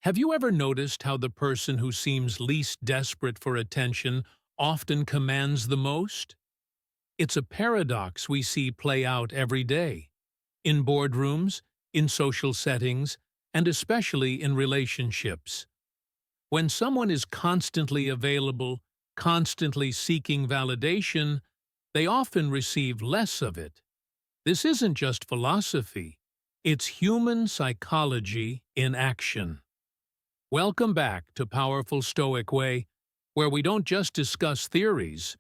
Have you ever noticed how the person who seems least desperate for attention often commands the most? It's a paradox we see play out every day, in boardrooms, in social settings, and especially in relationships. When someone is constantly available, constantly seeking validation, they often receive less of it. This isn't just philosophy, it's human psychology in action. Welcome back to Powerful Stoic Way, where we don't just discuss theories,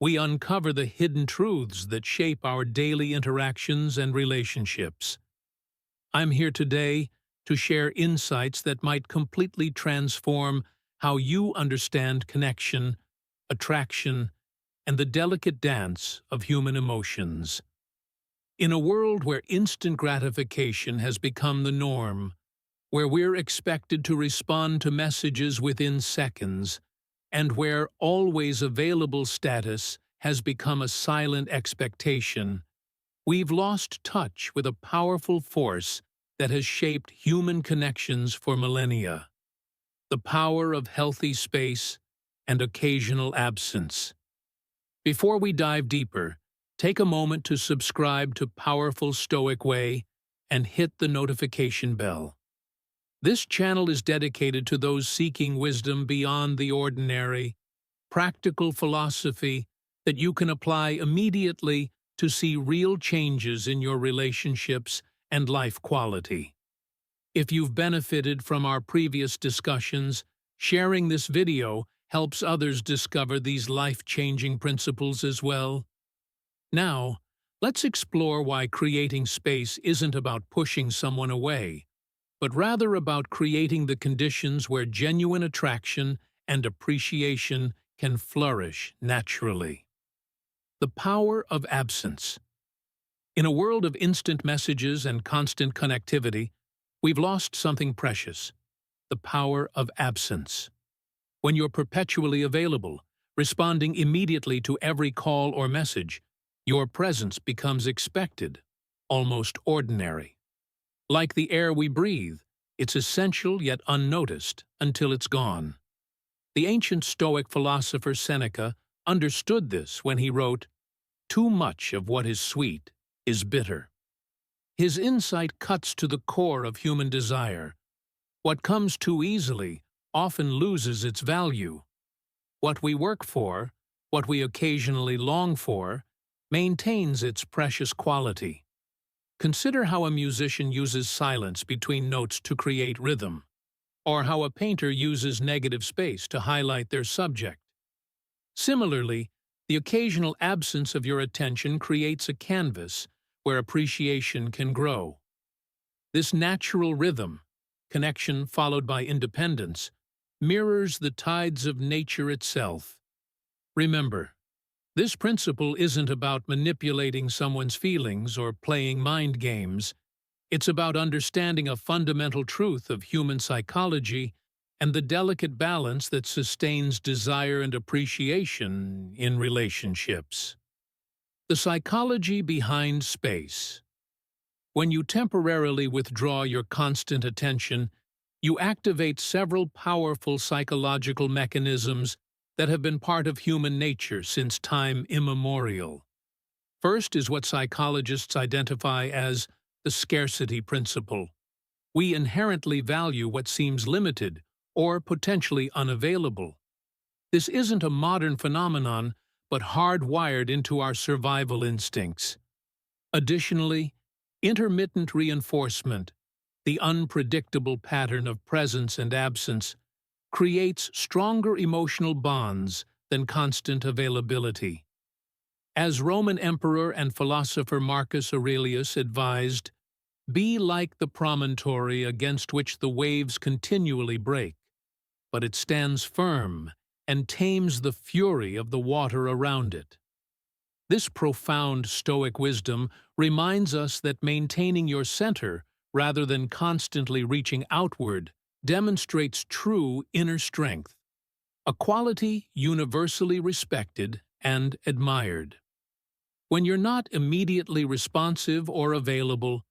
we uncover the hidden truths that shape our daily interactions and relationships. I'm here today to share insights that might completely transform how you understand connection, attraction, and the delicate dance of human emotions. In a world where instant gratification has become the norm, where we're expected to respond to messages within seconds, and where always available status has become a silent expectation, we've lost touch with a powerful force that has shaped human connections for millennia: the power of healthy space and occasional absence. Before we dive deeper, take a moment to subscribe to Powerful Stoic Way and hit the notification bell. This channel is dedicated to those seeking wisdom beyond the ordinary, practical philosophy that you can apply immediately to see real changes in your relationships and life quality. If you've benefited from our previous discussions, sharing this video helps others discover these life-changing principles as well. Now, let's explore why creating space isn't about pushing someone away, but rather about creating the conditions where genuine attraction and appreciation can flourish naturally. The power of absence. In a world of instant messages and constant connectivity, we've lost something precious: the power of absence. When you're perpetually available, responding immediately to every call or message, your presence becomes expected, almost ordinary. Like the air we breathe, it's essential yet unnoticed until it's gone. The ancient Stoic philosopher Seneca understood this when he wrote, "Too much of what is sweet is bitter." His insight cuts to the core of human desire. What comes too easily often loses its value. What we work for, what we occasionally long for, maintains its precious quality. Consider how a musician uses silence between notes to create rhythm, or how a painter uses negative space to highlight their subject. Similarly, the occasional absence of your attention creates a canvas where appreciation can grow. This natural rhythm, connection followed by independence, mirrors the tides of nature itself. Remember, this principle isn't about manipulating someone's feelings or playing mind games. It's about understanding a fundamental truth of human psychology and the delicate balance that sustains desire and appreciation in relationships. The psychology behind space. When you temporarily withdraw your constant attention, you activate several powerful psychological mechanisms that have been part of human nature since time immemorial. First is what psychologists identify as the scarcity principle. We inherently value what seems limited or potentially unavailable. This isn't a modern phenomenon, but hardwired into our survival instincts. Additionally, intermittent reinforcement, the unpredictable pattern of presence and absence, creates stronger emotional bonds than constant availability. As Roman emperor and philosopher Marcus Aurelius advised, "Be like the promontory against which the waves continually break, but it stands firm and tames the fury of the water around it." This profound Stoic wisdom reminds us that maintaining your center rather than constantly reaching outward demonstrates true inner strength, a quality universally respected and admired. When you're not immediately responsive or available,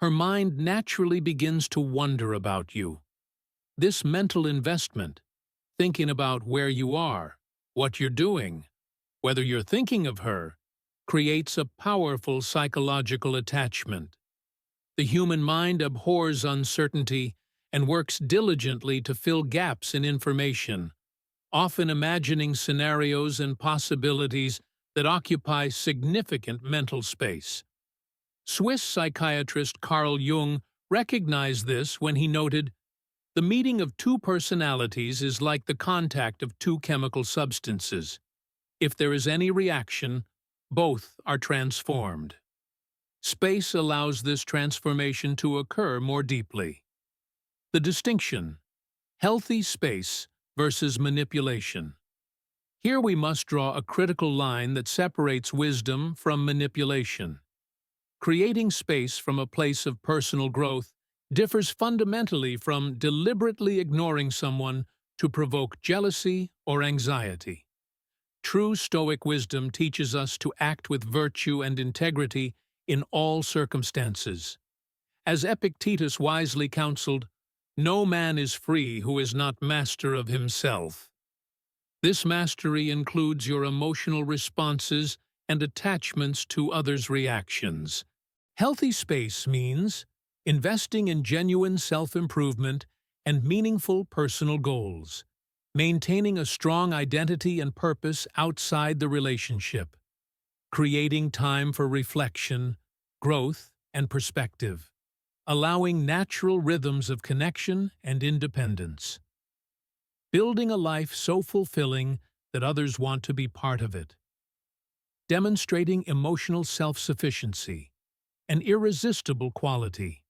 her mind naturally begins to wonder about you. This mental investment, thinking about where you are, what you're doing, whether you're thinking of her, creates a powerful psychological attachment. The human mind abhors uncertainty and works diligently to fill gaps in information, often imagining scenarios and possibilities that occupy significant mental space. Swiss psychiatrist Carl Jung recognized this when he noted, "The meeting of two personalities is like the contact of two chemical substances. If there is any reaction, both are transformed." Space allows this transformation to occur more deeply. The distinction: healthy space versus manipulation. Here we must draw a critical line that separates wisdom from manipulation. Creating space from a place of personal growth differs fundamentally from deliberately ignoring someone to provoke jealousy or anxiety. True Stoic wisdom teaches us to act with virtue and integrity in all circumstances. As Epictetus wisely counseled, "No man is free who is not master of himself." This mastery includes your emotional responses and attachments to others' reactions. Healthy space means investing in genuine self-improvement and meaningful personal goals, maintaining a strong identity and purpose outside the relationship, creating time for reflection, growth, and perspective, allowing natural rhythms of connection and independence, building a life so fulfilling that others want to be part of it, demonstrating emotional self-sufficiency, an irresistible quality.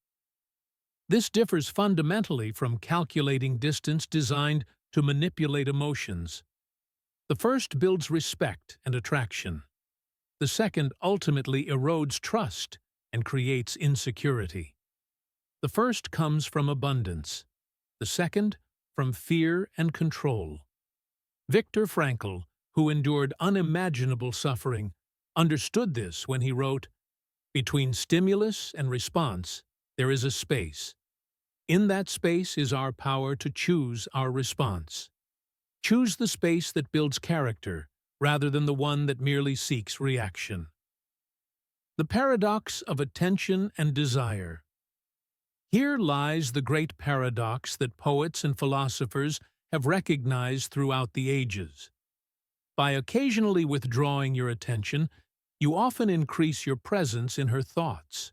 This differs fundamentally from calculating distance designed to manipulate emotions. The first builds respect and attraction. The second ultimately erodes trust and creates insecurity. The first comes from abundance. The second, from fear and control. Viktor Frankl, who endured unimaginable suffering, understood this when he wrote, "Between stimulus and response, there is a space. In that space is our power to choose our response. Choose the space that builds character, rather than the one that merely seeks reaction." The paradox of attention and desire. Here lies the great paradox that poets and philosophers have recognized throughout the ages. By occasionally withdrawing your attention, you often increase your presence in her thoughts.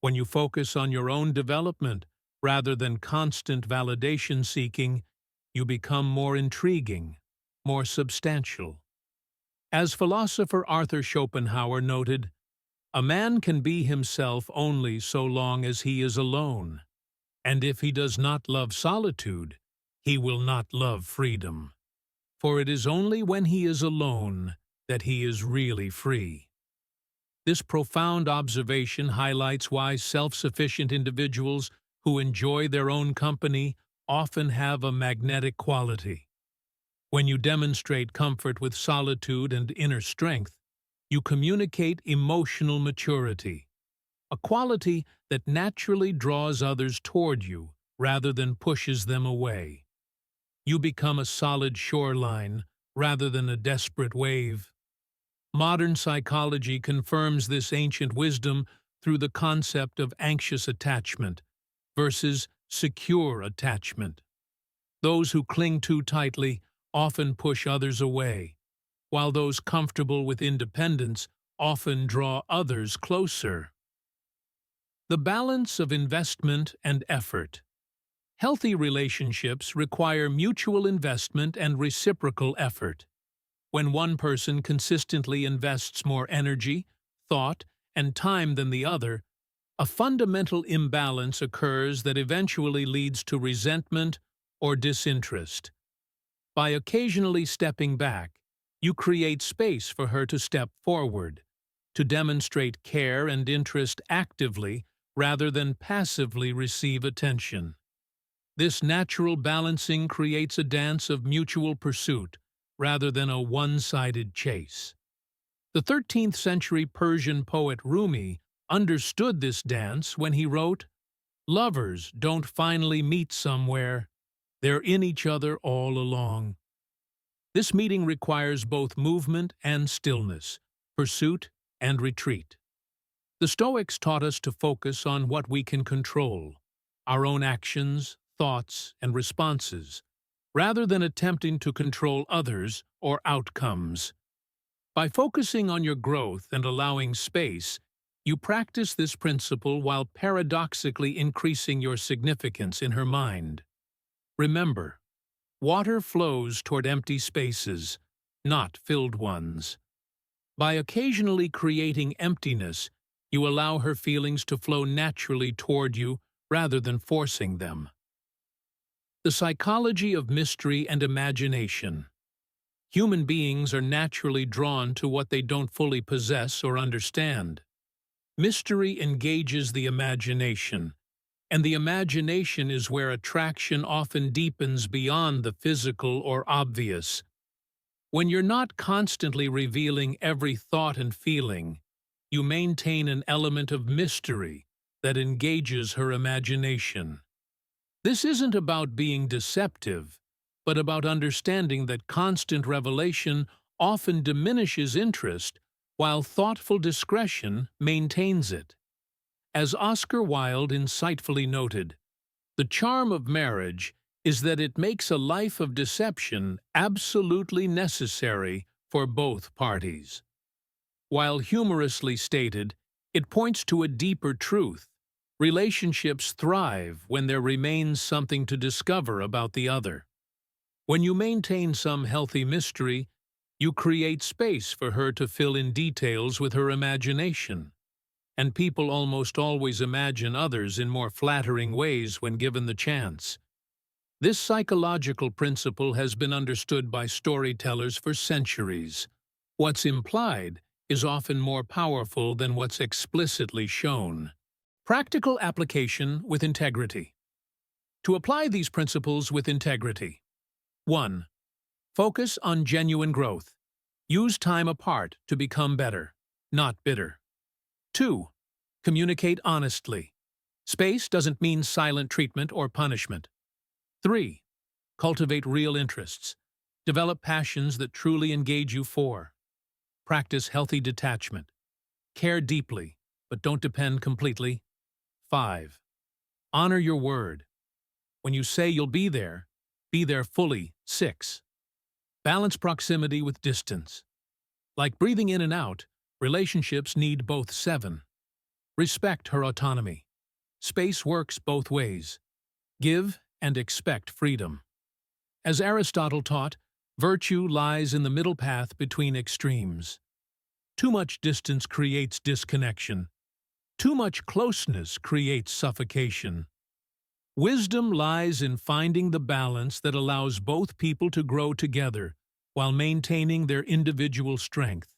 When you focus on your own development rather than constant validation seeking, you become more intriguing, more substantial. As philosopher Arthur Schopenhauer noted, "A man can be himself only so long as he is alone, and if he does not love solitude, he will not love freedom. For it is only when he is alone that he is really free." This profound observation highlights why self-sufficient individuals who enjoy their own company often have a magnetic quality. When you demonstrate comfort with solitude and inner strength, you communicate emotional maturity, a quality that naturally draws others toward you rather than pushes them away. You become a solid shoreline rather than a desperate wave. Modern psychology confirms this ancient wisdom through the concept of anxious attachment versus secure attachment. Those who cling too tightly often push others away, while those comfortable with independence often draw others closer. The balance of investment and effort. Healthy relationships require mutual investment and reciprocal effort. When one person consistently invests more energy, thought, and time than the other, a fundamental imbalance occurs that eventually leads to resentment or disinterest. By occasionally stepping back, you create space for her to step forward, to demonstrate care and interest actively rather than passively receive attention. This natural balancing creates a dance of mutual pursuit rather than a one-sided chase. The 13th century Persian poet Rumi understood this dance when he wrote, "Lovers don't finally meet somewhere, They're in each other all along. This meeting requires both movement and stillness, pursuit and retreat. The Stoics taught us to focus on what we can control, our own actions, thoughts, and responses, rather than attempting to control others or outcomes. By focusing on your growth and allowing space, you practice this principle while paradoxically increasing your significance in her mind. Remember, water flows toward empty spaces, not filled ones. By occasionally creating emptiness, you allow her feelings to flow naturally toward you rather than forcing them. The psychology of mystery and imagination. Human beings are naturally drawn to what they don't fully possess or understand. Mystery engages the imagination, and the imagination is where attraction often deepens beyond the physical or obvious. When you're not constantly revealing every thought and feeling, you maintain an element of mystery that engages her imagination. This isn't about being deceptive, but about understanding that constant revelation often diminishes interest, while thoughtful discretion maintains it. As Oscar Wilde insightfully noted, the charm of marriage is that it makes a life of deception absolutely necessary for both parties. While humorously stated, it points to a deeper truth. Relationships thrive when there remains something to discover about the other. When you maintain some healthy mystery, you create space for her to fill in details with her imagination. And people almost always imagine others in more flattering ways when given the chance. This psychological principle has been understood by storytellers for centuries. What's implied is often more powerful than what's explicitly shown. Practical application with integrity. To apply these principles with integrity. 1. Focus on genuine growth. Use time apart to become better, not bitter. 2. Communicate honestly. Space doesn't mean silent treatment or punishment. 3. Cultivate real interests. Develop passions that truly engage you. 4. Practice healthy detachment. Care deeply, but don't depend completely. 5. Honor your word. When you say you'll be there fully. 6. Balance proximity with distance. Like breathing in and out, relationships need both. 7. Respect her autonomy. Space works both ways. Give and expect freedom. As Aristotle taught, virtue lies in the middle path between extremes. Too much distance creates disconnection. Too much closeness creates suffocation. Wisdom lies in finding the balance that allows both people to grow together while maintaining their individual strength.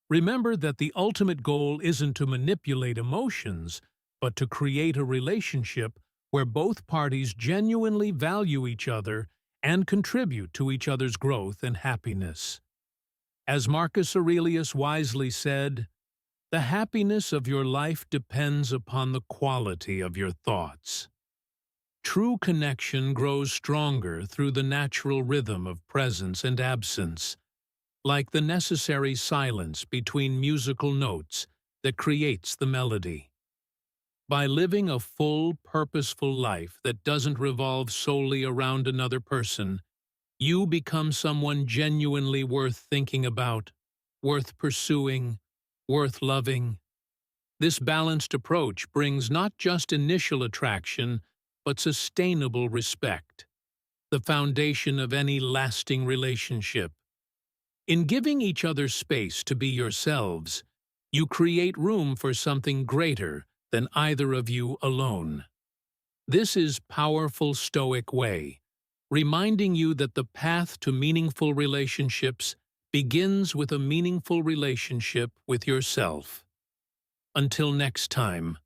Remember that the ultimate goal isn't to manipulate emotions, but to create a relationship where both parties genuinely value each other and contribute to each other's growth and happiness. As Marcus Aurelius wisely said, "The happiness of your life depends upon the quality of your thoughts." True connection grows stronger through the natural rhythm of presence and absence, like the necessary silence between musical notes that creates the melody. By living a full, purposeful life that doesn't revolve solely around another person, you become someone genuinely worth thinking about, worth pursuing, worth loving. This balanced approach brings not just initial attraction, but sustainable respect, the foundation of any lasting relationship. In giving each other space to be yourselves, you create room for something greater than either of you alone. This is Powerful Stoic Way, reminding you that the path to meaningful relationships begins with a meaningful relationship with yourself. Until next time,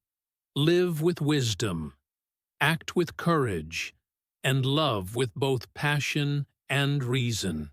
live with wisdom, act with courage, and love with both passion and reason.